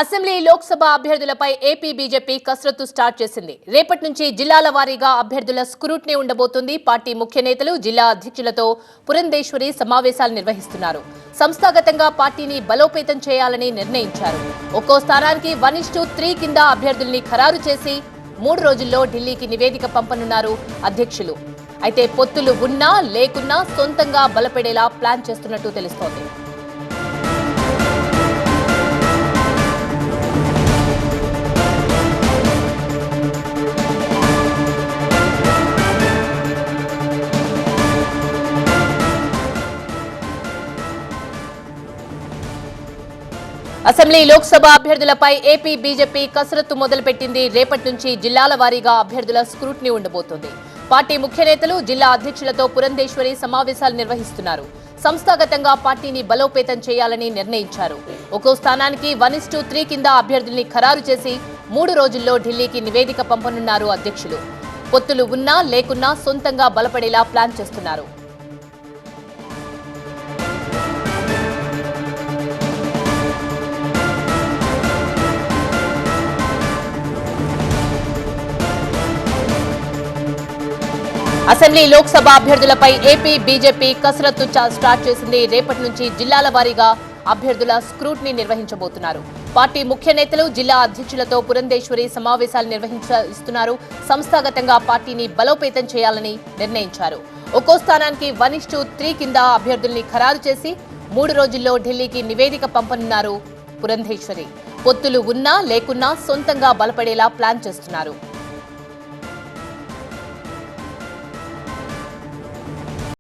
Assembly Lok Sabha అభ్యర్థులపై AP BJP కసరత్తు start చేసింది. రేపటి నుంచి జిల్లాల వారీగా అభ్యర్థుల స్క్రూటినీ ఉండబోతుంది. పార్టీ ముఖ్య నేతలు, జిల్లా అధ్యక్షులతో పురంధేశ్వరి సమావేశాలు నిర్వహిస్తున్నారు. సంస్థాగతంగా పార్టీని బలోపేతం చేయాలని నిర్ణయించారు. ఒక్కో స్థానానికి 1:3 కింద అభ్యర్థుల్ని ఖరారు చేసి 3 రోజుల్లో ఢిల్లీకి నివేదిక పంపనున్నారు అధ్యక్షులు. అయితే పొత్తులు ఉన్నా లేకున్నా సొంతంగా బలపడేలా ప్లాన్ చేస్తున్నట్టు తెలుస్తోంది. అసెంబ్లీ లోక్సభ అభ్యర్థులపై ఏపీ బీజేపీ కసరత్తు మొదలుపెట్టింది. రేపటి నుంచి జిల్లాల వారీగా అభ్యర్థుల స్క్రూటినీ ఉండబోతోంది. పార్టీ ముఖ్య నేతలు, జిల్లా అధ్యక్షులతో పురంధేశ్వరి సమావేశాలు నిర్వహిస్తున్నారు. సంస్థాగతంగా పార్టీని బలోపేతం చేయాలని నిర్ణయించారు. ఒక్కో స్థానానికి 1:3 కింద అభ్యర్థుల్ని ఖరారు చేసి 3 రోజుల్లో ఢిల్లీకి నివేదిక పంపనున్నారు అధ్యక్షులు. పొత్తులు ఉన్నా లేకున్నా సొంతంగా బలపడేలా ప్లాన్ చేస్తున్నారు. అసెంబ్లీ లోక్సభ అభ్యర్థులపై ఏపీ బీజేపీ కసరత్తు స్టార్ట్ చేసింది. రేపటి నుంచి జిల్లాల వారీగా అభ్యర్థుల స్క్రూటినీ నిర్వహించబోతున్నారు. పార్టీ ముఖ్య నేతలు, జిల్లా అధ్యక్షులతో పురంధేశ్వరి సమావేశాలు నిర్వహిస్తున్నారు. సంస్థాగతంగా పార్టీని బలోపేతం చేయాలని నిర్ణయించారు. ఒక్కో స్థానానికి 1:3 కింద అభ్యర్థుల్ని ఖరారు చేసి 3 రోజుల్లో ఢిల్లీకి నివేదిక పంపనున్నారు పురంధేశ్వరి. పొత్తులు ఉన్నా లేకున్నా సొంతంగా బలపడేలా ప్లాన్ చేస్తున్నారు.